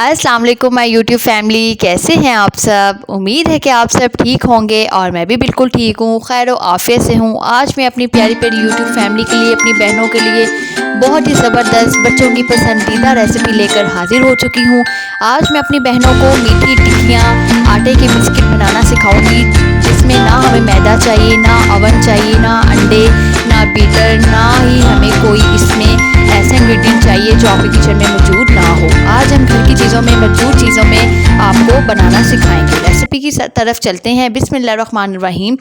अस्सलाम वालेकुम my YouTube family, कैसे हैं आप सब। उम्मीद है कि आप सब ठीक होंगे और मैं भी बिल्कुल ठीक हूँ, खैर व आफियत से हूँ। आज मैं अपनी प्यारी प्यारी यूट्यूब फैमिली के लिए, अपनी बहनों के लिए बहुत ही ज़बरदस्त बच्चों की पसंदीदा रेसिपी लेकर हाजिर हो चुकी हूँ। आज मैं अपनी बहनों को मीठी टिक्कियाँ, आटे के बिस्किट बनाना सिखाऊंगी, जिसमें ना हमें मैदा चाहिए, ना अवन चाहिए, ना अंडे, ना बीटर, ना ही हमें कोई इसमें ऐसे इंग्रेडिएंट चाहिए जो आपके किचन में मौजूद ना हो। आज हम घर की चीज़ों में मौजूद चीज़ों में आपको बनाना सिखाएंगे। रेसिपी की तरफ चलते हैं। बिस्मिल्लाहिर्रहमानिर्रहीम।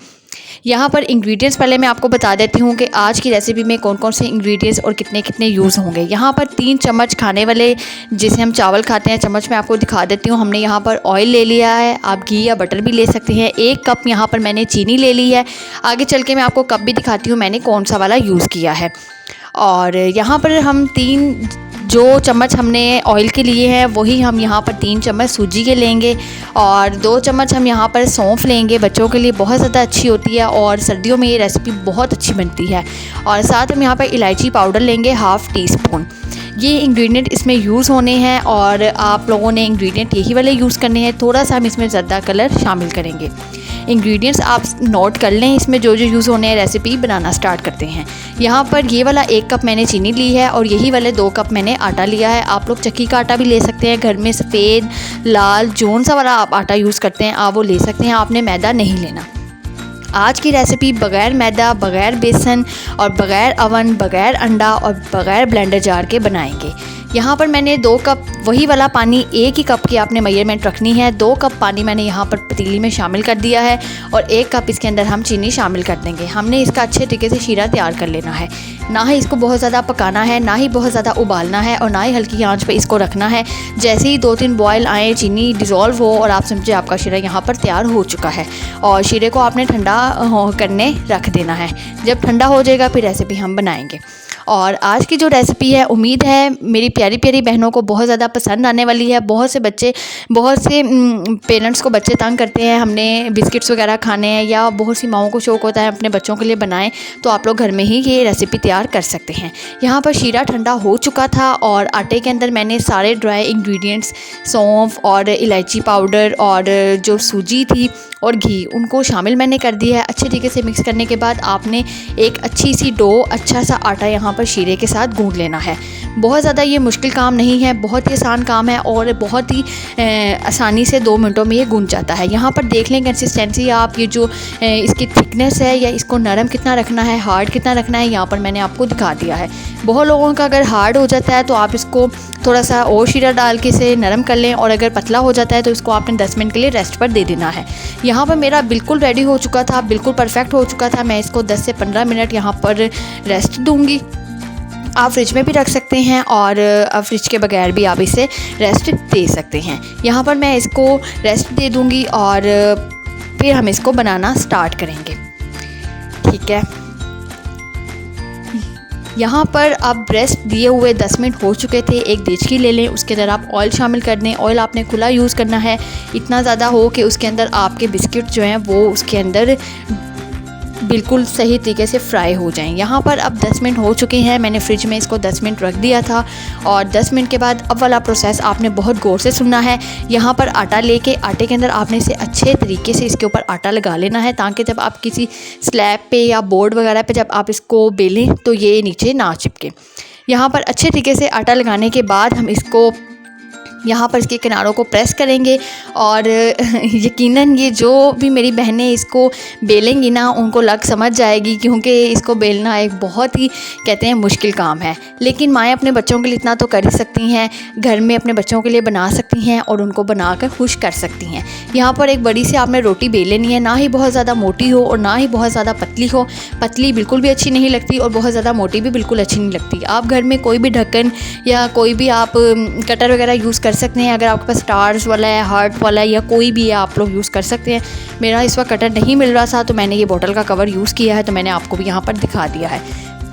यहाँ पर इंग्रेडिएंट्स पहले मैं आपको बता देती हूँ कि आज की रेसिपी में कौन कौन से इंग्रेडिएंट्स और कितने कितने यूज़ होंगे। यहाँ पर 3 चम्मच खाने वाले, जिसे हम चावल खाते हैं, चम्मच मैं आपको दिखा देती हूँ। हमने यहाँ पर ऑयल ले लिया है, आप घी या बटर भी ले सकते हैं। 1 कप यहाँ पर मैंने चीनी ले ली है। आगे चल के मैं आपको कप भी दिखाती हूँ मैंने कौन सा वाला यूज़ किया है। और यहाँ पर हम 3 जो चम्मच हमने ऑयल के लिए हैं, वही हम यहाँ पर 3 चम्मच सूजी के लेंगे और 2 चम्मच हम यहाँ पर सौंफ लेंगे। बच्चों के लिए बहुत ज़्यादा अच्छी होती है और सर्दियों में ये रेसिपी बहुत अच्छी बनती है। और साथ हम यहाँ पर इलायची पाउडर लेंगे, ½ टी स्पून। ये इंग्रेडिएंट इसमें यूज़ होने हैं और आप लोगों ने इंग्रेडिएंट यही वाले यूज़ करने हैं। थोड़ा सा हम इसमें ज़र्दा कलर शामिल करेंगे। इंग्रेडिएंट्स आप नोट कर लें, इसमें जो जो यूज़ होने हैं। रेसिपी बनाना स्टार्ट करते हैं। यहाँ पर ये वाला 1 कप मैंने चीनी ली है और यही वाले 2 कप मैंने आटा लिया है। आप लोग चक्की का आटा भी ले सकते हैं, घर में सफ़ेद लाल जौन सा वाला आप आटा यूज़ करते हैं आप वो ले सकते हैं। आपने मैदा नहीं लेना। आज की रेसिपी बग़ैर मैदा, बग़ैर बेसन और बग़ैर अवन, बग़ैर अंडा और बग़ैर ब्लेंडर जार के बनाएंगे। यहाँ पर मैंने 2 कप वही वाला पानी, 1 ही कप की आपने मेजरमेंट रखनी है। 2 कप पानी मैंने यहाँ पर पतीली में शामिल कर दिया है और 1 कप इसके अंदर हम चीनी शामिल कर देंगे। हमने इसका अच्छे तरीके से शीरा तैयार कर लेना है। ना ही इसको बहुत ज़्यादा पकाना है, ना ही बहुत ज़्यादा उबालना है और ना ही हल्की आंच पे इसको रखना है। जैसे ही 2-3 बॉयल आए, चीनी डिज़ोल्व हो और आप समझे आपका शीरा यहाँ पर तैयार हो चुका है। और शीरे को आपने ठंडा करने रख देना है। जब ठंडा हो जाएगा फिर रेसिपी हम बनाएंगे। और आज की जो रेसिपी है, उम्मीद है मेरी प्यारी प्यारी बहनों को बहुत ज़्यादा पसंद आने वाली है। बहुत से पेरेंट्स को बच्चे तंग करते हैं, हमने बिस्किट्स वगैरह खाने हैं, या बहुत सी माओं को शौक़ होता है अपने बच्चों के लिए बनाएं, तो आप लोग घर में ही ये रेसिपी तैयार कर सकते हैं। यहाँ पर शीरा ठंडा हो चुका था और आटे के अंदर मैंने सारे ड्राई इंग्रेडिएंट्स, सौंफ और इलायची पाउडर और जो सूजी थी और घी, उनको शामिल मैंने कर दिया है। अच्छे तरीके से मिक्स करने के बाद आपने एक अच्छी सी डो, अच्छा सा आटा यहाँ पर शीरे के साथ गूंद लेना है। बहुत ज़्यादा ये मुश्किल काम नहीं है, बहुत ही आसान काम है और बहुत ही आसानी से 2 मिनटों में ये गूंद जाता है। यहाँ पर देख लें कंसिस्टेंसी आप, ये जो इसकी थिकनेस है या इसको नरम कितना रखना है, हार्ड कितना रखना है, यहाँ पर मैंने आपको दिखा दिया है। बहुत लोगों का अगर हार्ड हो जाता है तो आप इसको थोड़ा सा और शीरा डाल के इसे नरम कर लें, और अगर पतला हो जाता है तो इसको आपने 10 मिनट के लिए रेस्ट पर दे देना है। यहाँ पर मेरा बिल्कुल रेडी हो चुका था, बिल्कुल परफेक्ट हो चुका था। मैं इसको 10 से 15 मिनट यहाँ पर रेस्ट दूँगी। आप फ्रिज में भी रख सकते हैं और फ्रिज के बगैर भी आप इसे रेस्ट दे सकते हैं। यहाँ पर मैं इसको रेस्ट दे दूँगी और फिर हम इसको बनाना स्टार्ट करेंगे। ठीक है, यहाँ पर अब रेस्ट दिए हुए 10 मिनट हो चुके थे। एक देचकी ले लें, उसके अंदर आप ऑयल शामिल कर दें। ऑयल आपने खुला यूज़ करना है, इतना ज़्यादा हो कि उसके अंदर आपके बिस्किट जो हैं वो उसके अंदर बिल्कुल सही तरीके से फ्राई हो जाएं। यहाँ पर अब 10 मिनट हो चुके हैं। मैंने फ्रिज में इसको 10 मिनट रख दिया था और 10 मिनट के बाद अब वाला प्रोसेस आपने बहुत गौर से सुनना है। यहाँ पर आटा लेके, आटे के अंदर आपने इसे अच्छे तरीके से इसके ऊपर आटा लगा लेना है, ताकि जब आप किसी स्लैब पे या बोर्ड वगैरह पे जब आप इसको बेलें तो ये नीचे ना चिपके। यहाँ पर अच्छे तरीके से आटा लगाने के बाद हम इसको यहाँ पर इसके किनारों को प्रेस करेंगे और यकीनन ये जो भी मेरी बहनें इसको बेलेंगी ना, उनको लग समझ जाएगी, क्योंकि इसको बेलना एक बहुत ही कहते हैं मुश्किल काम है। लेकिन माएँ अपने बच्चों के लिए इतना तो कर ही सकती हैं, घर में अपने बच्चों के लिए बना सकती हैं और उनको बनाकर खुश कर सकती हैं। यहाँ पर एक बड़ी सी आपने रोटी बेल लेनी है, ना ही बहुत ज़्यादा मोटी हो और ना ही बहुत ज़्यादा पतली हो। पतली बिल्कुल भी अच्छी नहीं लगती और बहुत ज़्यादा मोटी भी बिल्कुल अच्छी नहीं लगती। आप घर में कोई भी ढक्कन या कोई भी आप कटर वगैरह यूज़ कर सकते हैं। अगर आपके पास स्टार्स वाला है, हार्ट वाला है या कोई भी है, आप लोग यूज़ कर सकते हैं। मेरा इस वक्त कटर नहीं मिल रहा था तो मैंने ये बोतल का कवर यूज़ किया है, तो मैंने आपको भी यहाँ पर दिखा दिया है।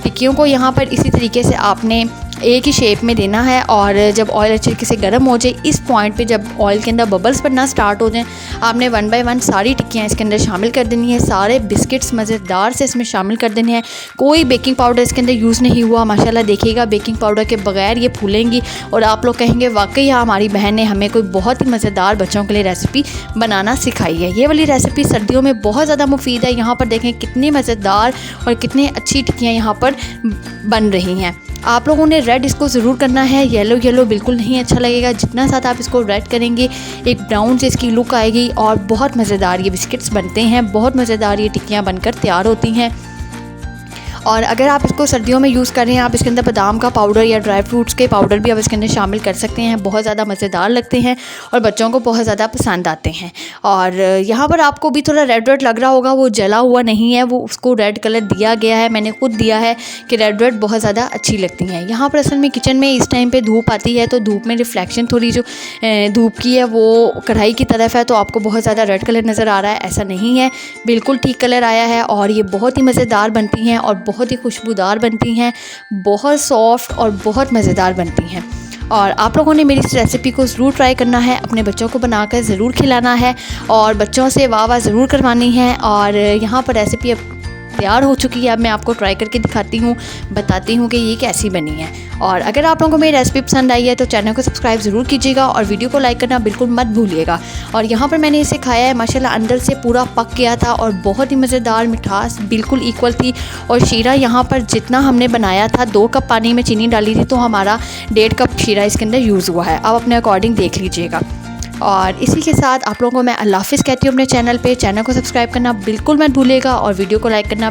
टिक्कियों को यहाँ पर इसी तरीके से आपने एक ही शेप में देना है। और जब ऑयल अच्छे तरीके से गर्म हो जाए, इस पॉइंट पे जब ऑयल के अंदर बबल्स बनना स्टार्ट हो जाएं, आपने 1 बाय 1 सारी टिक्कियाँ इसके अंदर शामिल कर देनी है। सारे बिस्किट्स मज़ेदार से इसमें शामिल कर देने हैं। कोई बेकिंग पाउडर इसके अंदर यूज़ नहीं हुआ। माशाल्लाह देखिएगा बेकिंग पाउडर के बगैर ये फूलेंगी और आप लोग कहेंगे वाकई हमारी बहन ने हमें कोई बहुत ही मज़ेदार बच्चों के लिए रेसिपी बनाना सिखाई है। ये वाली रेसिपी सर्दियों में बहुत ज़्यादा मुफीद है। यहाँ पर देखें कितनी मज़ेदार और कितनी अच्छी टिक्कियाँ यहाँ पर बन रही हैं। आप लोगों ने रेड इसको ज़रूर करना है, येलो बिल्कुल नहीं अच्छा लगेगा। जितना साथ आप इसको रेड करेंगे एक ब्राउन से इसकी लुक आएगी और बहुत मज़ेदार ये बिस्किट्स बनते हैं, बहुत मज़ेदार ये टिक्कियाँ बनकर तैयार होती हैं। और अगर आप इसको सर्दियों में यूज़ कर रहे हैं, आप इसके अंदर बादाम का पाउडर या ड्राई फ्रूट्स के पाउडर भी आप इसके अंदर शामिल कर सकते हैं। बहुत ज़्यादा मज़ेदार लगते हैं और बच्चों को बहुत ज़्यादा पसंद आते हैं। और यहाँ पर आपको भी थोड़ा रेड लग रहा होगा, वो जला हुआ नहीं है, वो उसको रेड कलर दिया गया है, मैंने खुद दिया है कि रेड बहुत ज़्यादा अच्छी लगती हैं। यहाँ पर असल में किचन में इस टाइम पर धूप आती है, तो धूप में रिफ्लेक्शन थोड़ी जो धूप की है वो कढ़ाई की तरफ है, तो आपको बहुत ज़्यादा रेड कलर नज़र आ रहा है। ऐसा नहीं है, बिल्कुल ठीक कलर आया है और ये बहुत ही मज़ेदार बनती हैं और बहुत ही खुशबूदार बनती हैं, बहुत सॉफ्ट और बहुत मज़ेदार बनती हैं। और आप लोगों ने मेरी इस रेसिपी को ज़रूर ट्राई करना है, अपने बच्चों को बनाकर ज़रूर खिलाना है और बच्चों से वाह ज़रूर करवानी है। और यहाँ पर रेसिपी अब तैयार हो चुकी है। अब मैं आपको ट्राई करके दिखाती हूँ, बताती हूँ कि ये कैसी बनी है। और अगर आप लोगों को मेरी रेसिपी पसंद आई है तो चैनल को सब्सक्राइब ज़रूर कीजिएगा और वीडियो को लाइक करना बिल्कुल मत भूलिएगा। और यहाँ पर मैंने इसे खाया है, माशाल्लाह अंदर से पूरा पक गया था और बहुत ही मज़ेदार, मिठास बिल्कुल इक्वल थी। और शीरा यहाँ पर जितना हमने बनाया था, 2 कप पानी में चीनी डाली थी, तो हमारा 1.5 कप शीरा इसके अंदर यूज़ हुआ है। आप अपने अकॉर्डिंग देख लीजिएगा। और इसी के साथ आप लोगों को मैं अल्लाह हाफ़िज़ कहती हूँ। अपने चैनल को सब्सक्राइब करना बिल्कुल मत भूलिएगा और वीडियो को लाइक करना